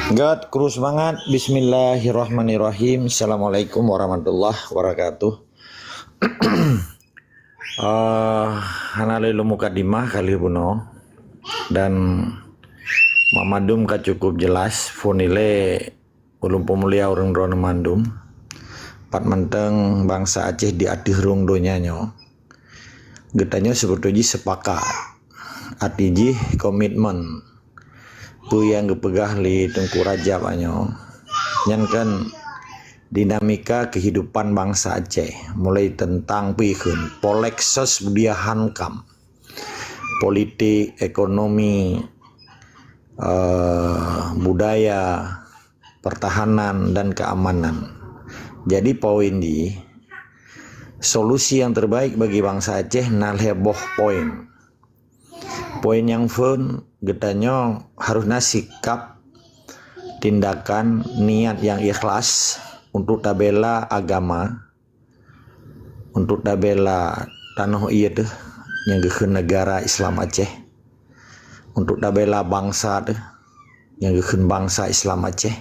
God, kru semangat. Bismillahirrahmanirrahim. Assalamualaikum warahmatullahi wabarakatuh. Hanalilu mukadimah kali buno dan mamadum ka cukup jelas funile ulum pemulia urang drone mandum pat menteng bangsa Aceh di adihurung donyanya getanya sebetulnya sepakat atiji komitmen pu yang gepegah li Tengku Rajab anyo nyankan dinamika kehidupan bangsa Aceh mulai tentang pikeun poleksos budia hankam politik, ekonomi, budaya, pertahanan dan keamanan. Jadi poin di solusi yang terbaik bagi bangsa Aceh nalheboh poin. Poin yang fun getanya harus sikap tindakan niat yang ikhlas untuk tabela agama, untuk tabela tanah iya tuh yang gekeun negara Islam Aceh, untuk tabela bangsa tuh yang gekeun bangsa Islam Aceh,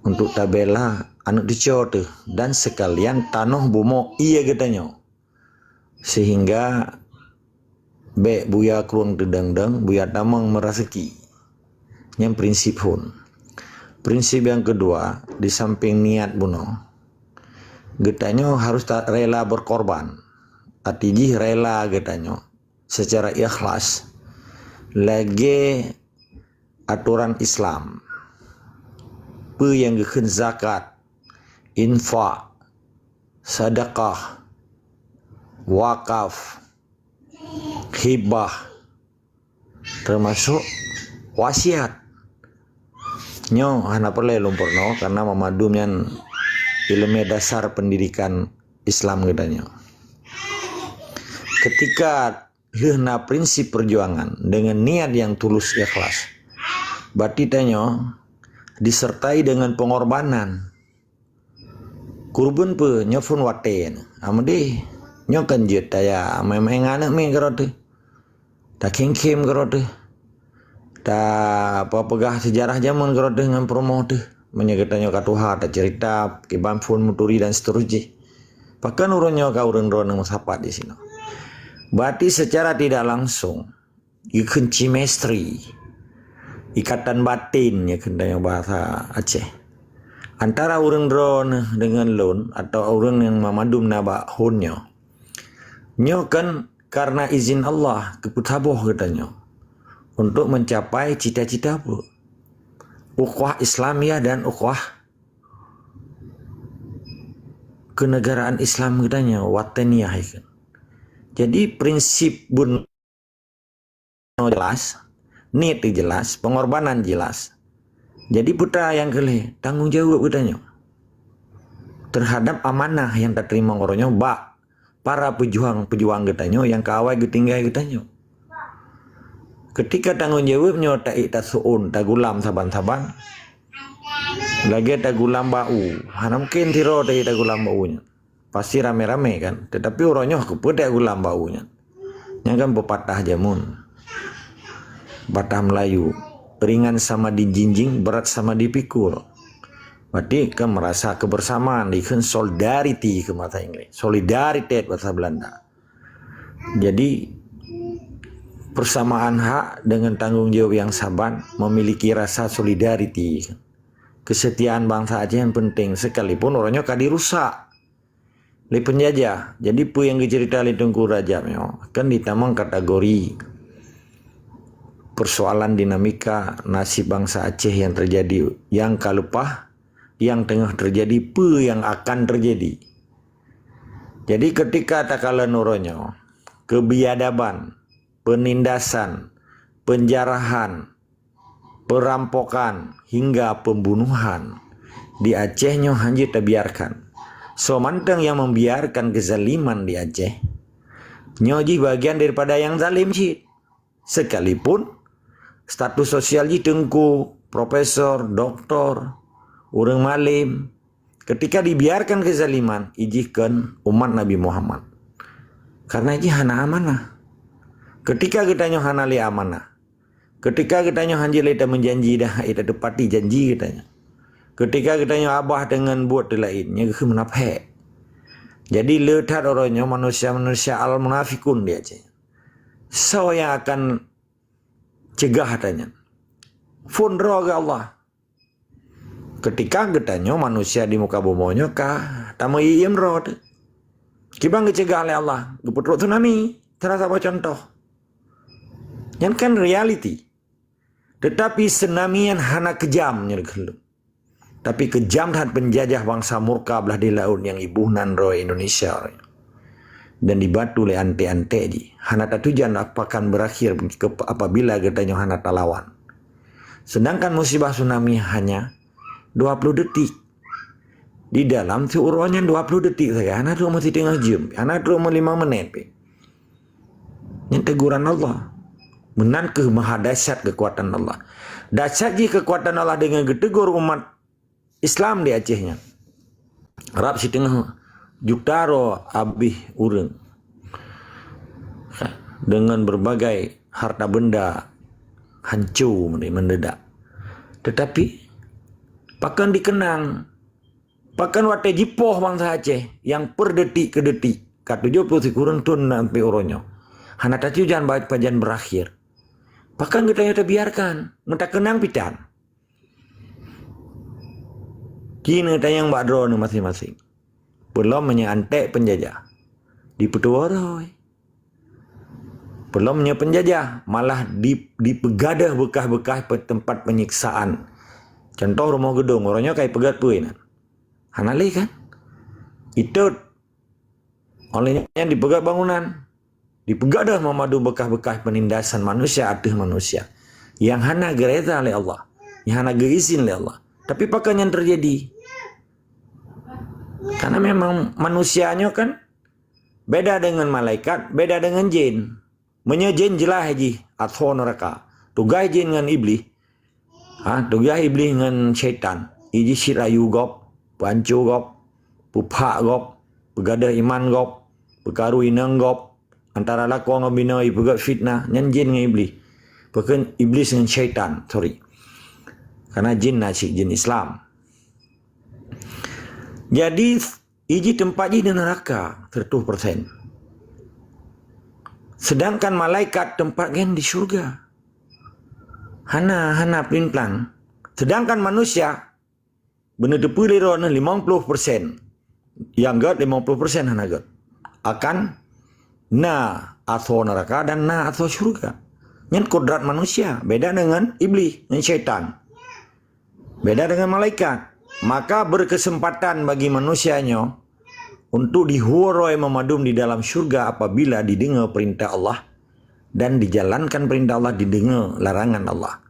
untuk tabela anu dico tuh dan sekalian tanah bumo iya getanya sehingga be buya kruang dedang-dang buya damang merasaki yang prinsip hun. Prinsip yang kedua di samping niat buno getanya harus rela berkorban atiji rela getanya secara ikhlas lagi aturan Islam pe yang gekeun zakat, infak, sedekah, wakaf, hibah, termasuk wasiat nyo hana perle lumpurno karena memadumnya ilmu dasar pendidikan Islam getanya. Ketika lehna prinsip perjuangan dengan niat yang tulus ikhlas berarti tanyo disertai dengan pengorbanan kurban pe nyofun waten amde nyokan jet daya memang anak me kerode tak kem kerode tak apa pegah sejarah zaman kerode dengan promo deh menyegetanya katuha tak cerita kibam fun muturi dan seterusnya bahkan urunnya ka urang-urang musapat di sini. Berarti secara tidak langsung ikun chemistry ikatan batin ya kendanya bahasa Aceh antara urang drone dengan lon atau urang yang mamadum naba hunnya nyo kan karena izin Allah keputaboh katanya untuk mencapai cita-cita bu ukhuwah Islamiyah dan ukhuwah kenegaraan Islam katanya wataniyah kan. Jadi prinsip bun jelas, niat jelas, pengorbanan jelas. Jadi putra yang kelih tanggung jawab katanya terhadap amanah yang tak terima ngoronyo bak para pejuang katanya yang kawai getinggai katanya. Ketika tanggung jawabnya tak suun tak gulam saban-saban lagi tak gulam bau hanam mungkin tiro tak gulam baunya pasti rame-rame kan tetapi orangnya kepeda gulam baunya yang kan pepatah jamun patah Melayu ringan sama dijinjing berat sama dipikul berarti kan merasa kebersamaan ikan solidarity ke mata Inggris solidaritet bahasa Belanda. Jadi persamaan hak dengan tanggung jawab yang sabar memiliki rasa solidarity kesetiaan bangsa Aceh yang penting sekalipun orangnya kadi rusak li penjajah. Jadi pu yang dicerita li Tengku Rajab kan ditamang kategori persoalan dinamika nasib bangsa Aceh yang terjadi yang kalupah yang tengah terjadi pu yang akan terjadi. Jadi ketika takala nuronyo kebiadaban, penindasan, penjarahan, perampokan hingga pembunuhan di Acehnya hanya terbiarkan. So manteng yang membiarkan kezaliman di Aceh nyoji bagian daripada yang zalim sih. Sekalipun status sosial Tengku profesor, doktor, urang malim ketika dibiarkan kezaliman ijihkan umat Nabi Muhammad karena ini hana amanah. Ketika kita nyohanali amanah Ketika katanya hanjil kita menjanji dah, kita tepati janji katanya. Ketika katanya abah dengan buat lainnya, ke menafik. Jadi letat orangnya manusia-manusia al-munafikun dia aja. So yang akan cegah katanya. Fundro ke Allah. Ketika katanya manusia di muka bumonya kah, tamu iyem roh. Kibang dicegah oleh Allah. Keputruk tsunami. Terasa apa contoh. Yang kan reality. Tetapi senamian hana kejam nyergelum. Tapi kejam dan penjajah bangsa murka belah di laut yang ibuhnan roh Indonesia. Dan dibantu oleh ante-ante di. Hana tatujan apakan berakhir apabila katanya hana talawan. Sedangkan musibah tsunami hanya 20 detik. Di dalam seuruannya 20 detik saja. Hana 2,5 jam. Hana 25 menit. Yang teguran Allah. Menan ke maha dahsyat kekuatan Allah. Dahsyat je kekuatan Allah dengan getegur umat Islam di Acehnya. Arab si tengah jutaro abih urang. Dengan berbagai harta benda hancur mendadak. Tetapi pakan dikenang. Pakan wate jipoh bangsa Aceh yang per detik ke detik. Kat 70 kurang tun sampai uronyo. Hana tatu jangan baik pajan berakhir. Bahkan kita biarkan. Minta kenang pitan. Kini tanya yang bakdro ni masing-masing. Belum menyantek penjajah. Di Petuwaroi. Belum punya penjajah. Malah dipegadah bekas-bekas tempat penyiksaan. Contoh rumah gedung. Orangnya kayak pegat puin. Hanalih kan? Itu. Olehnya dipegat bangunan. Dipegadah memadu bekas-bekas penindasan manusia atas manusia. Yang hana gereza oleh Allah. Yang hana geizin oleh Allah. Tapi pakan yang terjadi. Karena memang manusianya kan beda dengan malaikat, beda dengan jin. Menyejin jelah haji atau neraka. Tugas jin dengan iblis. Tugas iblis dengan syaitan. Iji sirayu gop, pancu gop, pupak gop, pegadah iman gop, pekaru inang gop. Antara lakwa dengan binai, pegat fitnah, yang jin dengan iblis. Bahkan iblis dengan syaitan, sorry. Karena jin nasib, jin Islam. Jadi, iji tempat di neraka, 100%. Sedangkan malaikat tempat gen di syurga. Hana pelin-pelan. Sedangkan manusia, benar depu lirona 50%. Yang gad 50% hana gad. Akan na atau neraka dan na atau syurga. Yang kodrat manusia. Beda dengan iblis, dengan syaitan. Beda dengan malaikat. Maka berkesempatan bagi manusianya untuk dihuroi memadum di dalam syurga apabila didengar perintah Allah dan dijalankan perintah Allah, didengar larangan Allah.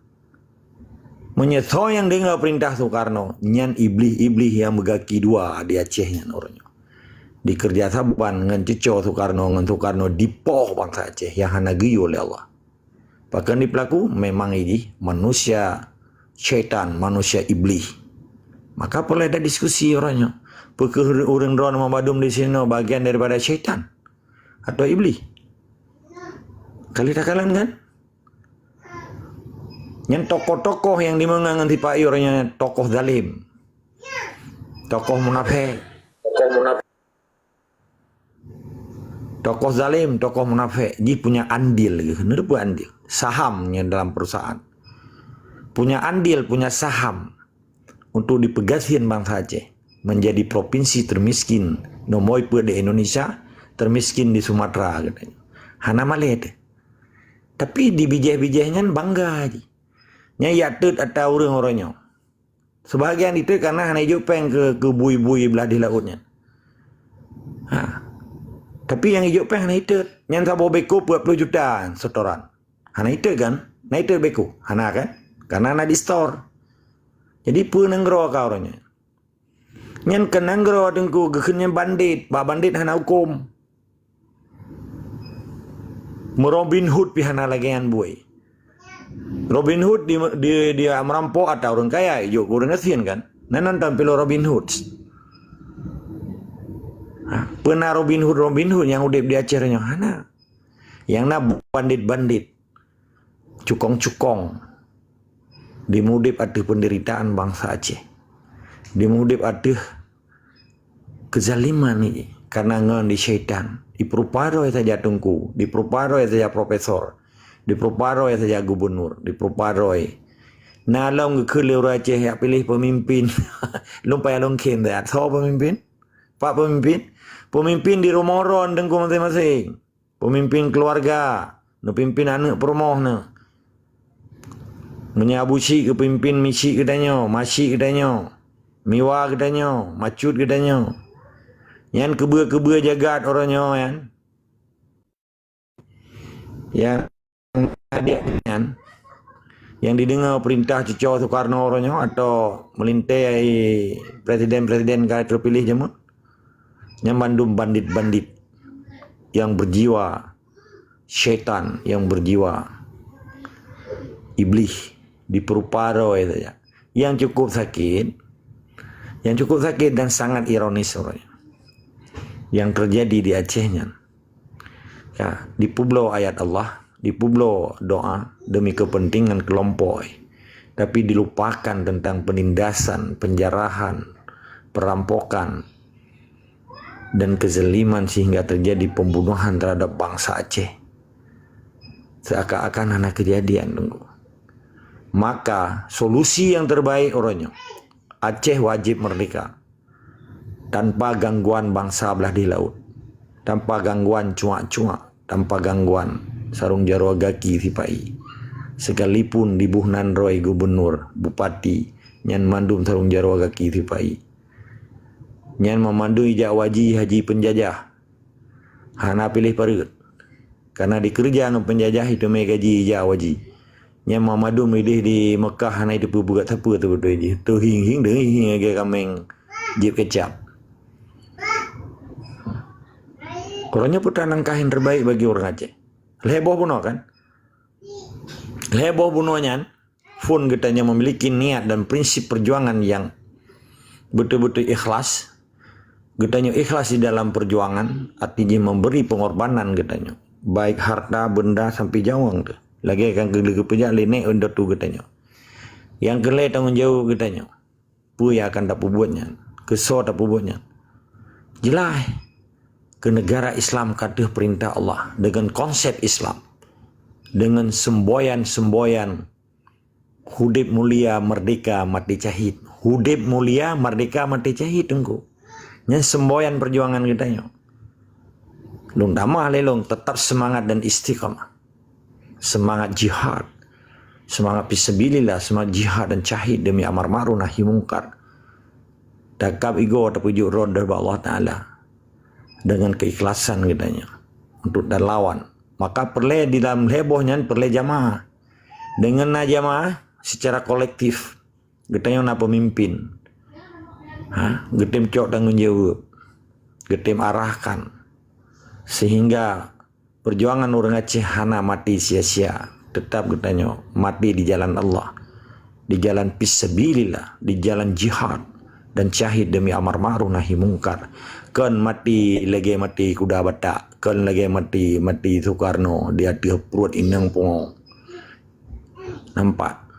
Menyesal yang dengar perintah Soekarno, nyan iblis-iblis yang megaki dua di Aceh nyan orangnya. Di kerjasaban dengan cucu Soekarno dipoh bangsa Aceh yang hana giyu oleh Allah. Bahkan di pelaku memang ini manusia syaitan, manusia iblis. Maka perlu ada diskusi orangnya. Apakah orang drone membadum di sini bagian daripada syaitan atau iblis? Kali tak kalian kan? Yang tokoh-tokoh yang dimengang antipai orangnya tokoh zalim, tokoh munafik. Tokoh zalim, tokoh munafik, dia punya andil, kenapa punya andil? Sahamnya dalam perusahaan. Punya andil, punya saham untuk dipegasin bangsa Aceh menjadi provinsi termiskin nomor di Indonesia, termiskin di Sumatera katanya. Hana malet. Tapi di bijih-bijihnya bangga aja. Nya yatut atau orang-orangnya. Sebahagian itu karena hana hijau peng ke bui-bui belah di lautnya. Tapi yang hijau peng hana itu. Yang sabo beko 40 juta setoran. Hana itu kan? Nah itu beko. Hana kan? Karena hana di store. Jadi pun nenggro kau orangnya. Yang ke nenggro dengku gekennya bandit. Ba bandit hana hukum. Merobin Hood pi hana lagi yang buai. Robin Hood dia merampok atau orang kaya. Yuk orang ngasih kan? Nah nonton film Robin Hood. Pernah Robin Hood yang udah di acaranya hana. Yang nak bandit-bandit. cukong-cukong di mudip ada penderitaan bangsa Aceh, di mudip ada kezaliman ni karena ngan di syaitan, di peruparo saja tungku, di peruparo saja profesor, di peruparo saja gubernur, di peruparo nah long ke orang Aceh yang pilih pemimpin lumpai long kin dah so pemimpin pak pemimpin di rumah orang tengku masing-masing, pemimpin keluarga, no pimpin anak perumoh no menyabusi ke pimpin misi kedanyo, masih kedanyo, miwa kedanyo, macut kedanyo, yang kebua jagat orangnya yang adik yang didengar perintah Cucu Soekarno orangnya atau melintai presiden-presiden kali terpilih jemu yang bandum bandit-bandit yang berjiwa syaitan, yang berjiwa iblis di peruparo saja yang cukup sakit dan sangat ironis orangnya yang terjadi di Acehnya ya, di pulau ayat Allah, di pulau doa demi kepentingan kelompok, tapi dilupakan tentang penindasan, penjarahan, perampokan dan kezaliman sehingga terjadi pembunuhan terhadap bangsa Aceh. Seakan-akan anak kejadian tunggu. Maka solusi yang terbaik orangnya Aceh wajib merdeka tanpa gangguan bangsa belah di laut, tanpa gangguan cuak-cuak, tanpa gangguan sarung jarwa gaki sipai, sekalipun dibuhnan roy gubernur bupati nyan mandum sarung jarwa gaki sipai, nyan memandu ijak waji haji penjajah hana pilih parut karena dikerja no penjajah itu me gaji ijak waji nyan memandu milih di Mekah hana itu bugat apa tu betul je tu hing agak kameng jip kecap. Orangnya putra nangkah yang terbaik bagi orang Aceh. Leboh bunuh kan? Leboh bunuhnya pun katanya memiliki niat dan prinsip perjuangan yang betul-betul ikhlas. Katanya ikhlas di dalam perjuangan, artinya memberi pengorbanan katanya. Baik harta, benda sampai jawang tu. Lagi akan ke-pejak lenek untuk tu katanya. Yang kelai tanggung jauh katanya. Puya akan tak buatnya. Kesor tak buatnya. Jelas. Ke negara Islam kata perintah Allah dengan konsep Islam, dengan semboyan hudib mulia merdeka mati syahid, hudib mulia merdeka mati syahid tunggu nya semboyan perjuangan kita nya lung damah lelong tetap semangat dan istiqamah, semangat jihad, semangat fisabilillah, semangat jihad dan syahid demi amar ma'ruf nahi mungkar dakab igo terpujuk rod dari Allah Ta'ala dengan keikhlasan katanya untuk dan lawan. Maka perle di dalam hebohnya perle jamaah dengan jamaah secara kolektif katanya na pemimpin getim cok tanggung jawab, getim arahkan sehingga perjuangan orang Aceh hana mati sia-sia, tetap katanya mati di jalan Allah, di jalan fisabilillah, di jalan jihad dan syahid demi amar ma'ruf nahi mungkar. Kan mati lagi mati kuda batak, kan lagi mati Soekarno dia perut inang pungong nampak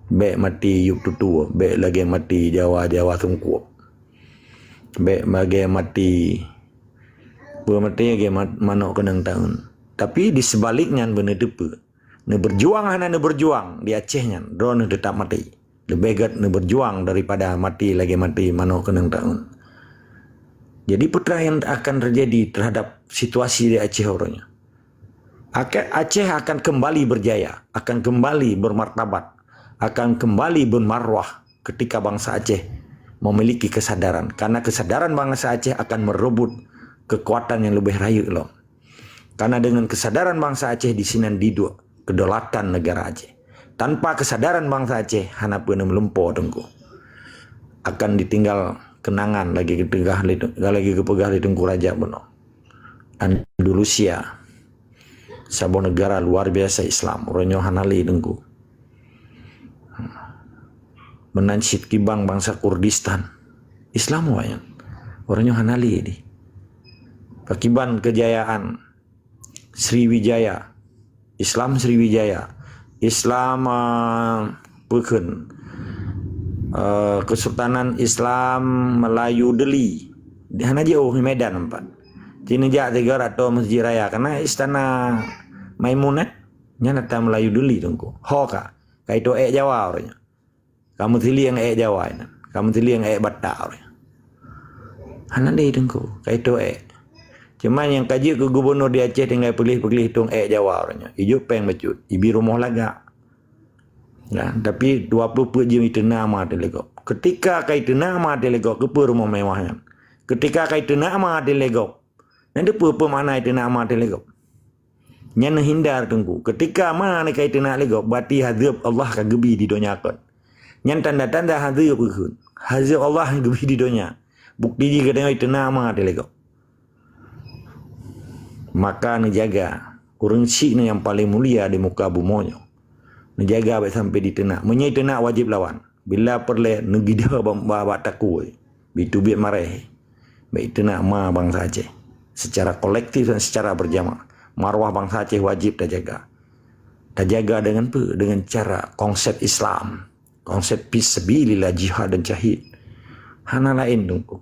bek mati yuk tutu, bek lagi mati Jawa sungkup, bek lagi mati lagi manok kenang tahun. Tapi di sebaliknya benar depa ne berjuang hana ne berjuang di Acehnya drone tetap mati lebih gat ne berjuang daripada mati lagi mati manok kenang tahun. Jadi putra yang akan terjadi terhadap situasi di Aceh orangnya. Aceh akan kembali berjaya, akan kembali bermartabat, akan kembali bermarwah ketika bangsa Aceh memiliki kesadaran. Karena kesadaran bangsa Aceh akan merebut kekuatan yang lebih rayu loh. Karena dengan kesadaran bangsa Aceh di sini diduk kedaulatan negara Aceh. Tanpa kesadaran bangsa Aceh, hana pun melempau tengku. Akan ditinggal kenangan lagi kepegah di tengku raja beno. Andalusia, sebuah negara luar biasa Islam. Orangnya hanali tengku. Menansit kibang bangsa Kurdistan. Islam wayan. Orangnya hanali ini. Pakiban kejayaan Sriwijaya Islam Sriwijaya, Islam Peken, Kesultanan Islam Melayu Deli, hana jauh di Medan empat. Cina jak 300 Masjid Raya karena istana Maimunah nya nata Melayu Deli tungku. Hoka kai to Jawa orangnya. Kamu tili yang Jawa ini. Kamu tili yang Batak orangnya. Hana deh tungku kai to Cuma yang kaji ke gubernur di Aceh tinggal pilih-pilih tung Jawa orangnya. Ijo peng becut, ibi rumah laga. Nah, tapi 20 pejam itu nama delegok. Ketika kai nama delegok ke rumah mewahnya. Ketika kai nama delegok. Nanti apa mana itu nama delegok? Nyana hindar tunggu. Ketika mana kai nama delegok, berarti hadap Allah ka gebi di dunia kon. Nyan tanda-tanda hadap kun. Hadap Allah gebi di dunia. Bukti jika dengan itu nama delegok. Maka menjaga kurangsi yang paling mulia di muka bumonyo. Menjaga baik sampai di tenak. Menyai tenak wajib lawan. Bila perle negida bawa takui. Bitu biar marah. Baik tenak ma bangsa Aceh. Secara kolektif dan secara berjamaah. Marwah bangsa Aceh wajib dah jaga. Dah jaga dengan apa? Dengan cara konsep Islam. Konsep fisabilillah, jihad dan syahid. Hana lain tunggu.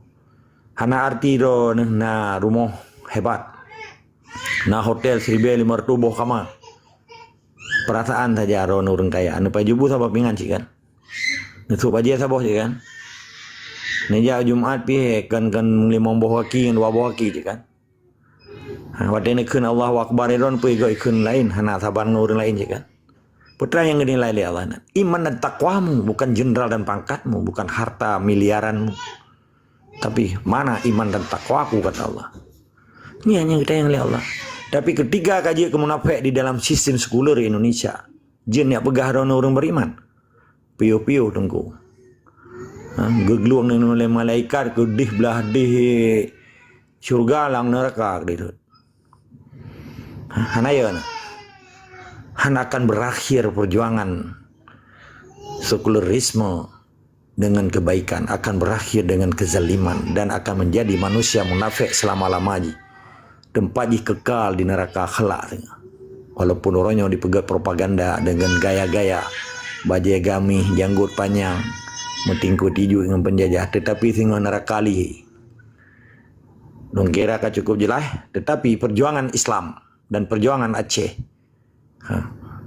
Hana arti do na rumah hebat. Na hotel 1,500 kamar. Perasaan saja ron orang kaya. Anu pajubu sabab pingan sih kan. Nutup aja sabah sih kan. Neja Jumat pi kan 5 boh kaki 2 boh kaki sih kan. Wadai ni kun Allahu Akbar ron pi go ikun lain hana saban orang lain sih kan. Putra yang dinilai oleh Allah. Iman dan takwamu bukan jenderal dan pangkatmu, bukan harta miliaranmu. Tapi mana iman dan takwaku kata Allah. Ini hanya kita yang oleh Allah. Tapi ketika kaji kemunafik di dalam sistem sekuler Indonesia, jin yang pegah orang beriman, piu-piu tunggu. Gegluang dengan oleh malaikat kedih belah di syurga lang neraka gitu. Hanayana. Han akan berakhir perjuangan sekulerisme dengan kebaikan, akan berakhir dengan kezaliman dan akan menjadi manusia munafik selama-lamanya. Tempat kekal di neraka akhlak. Walaupun orangnya dipegat propaganda dengan gaya-gaya bajai gami, janggut panjang, metingkut hijau dengan penjajah, tetapi singa neraka lihi. Dong kira cukup jelas, tetapi perjuangan Islam dan perjuangan Aceh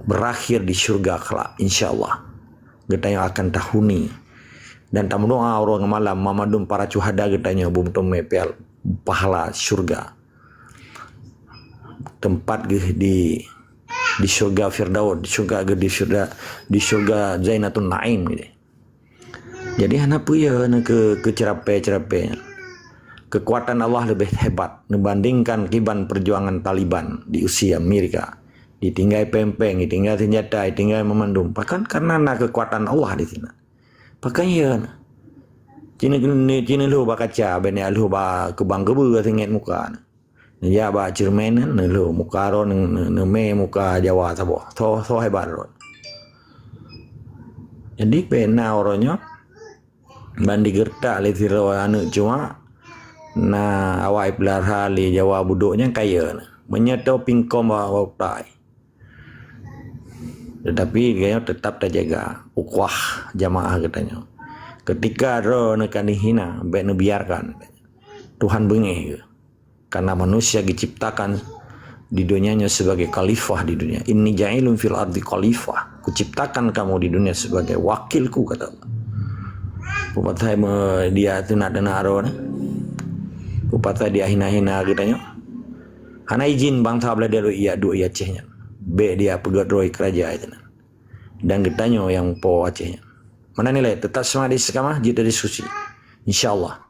berakhir di syurga akhlak, insyaallah. Kita yang akan tahuni dan tamu doa orang malam mamadum para cuhada getanya bum mepel pahala syurga. Tempat di syurga Firdaus, di syurga Zainatun Naim gitu. Jadi hana puya ke cerape-cerape. Kekuatan Allah lebih hebat membandingkan kiban perjuangan Taliban di usia Amerika. Ditinggal pempeng, ditinggal senjata, ditinggal memandum. Bahkan karena kekuatan Allah di sini. Bahkan ya Cina lu bakaca bene lu ba kebang kebu sengit muka. Ya ba cermenan lu muka ron me muka Jawa sabo. So hebat ron. Jadi pena orangnya bandi gertak le siro anu cuma na awai belar hali Jawa buduknya kaya menyeto pingkom bawa tai. Tetapi dia tetap terjaga ukhuwah jamaah katanya. Ketika ro nekan dihina, baik biarkan. Tuhan bengih. Karena manusia diciptakan di dunianya sebagai khalifah di dunia. Inni ja'ilun fil ardi khalifah. Kuciptakan kamu di dunia sebagai wakilku kata Allah. Pupat saya dia tu nak dana ro. Pupat saya dia hina-hina katanya. Hana izin bangsa belah dia iya dua iya Acehnya. B dia pegat roi kerajaan itu. Dan getanya yang po Acehnya. Mana nilai tetap semangat di sekamah jika diskusi. InsyaAllah.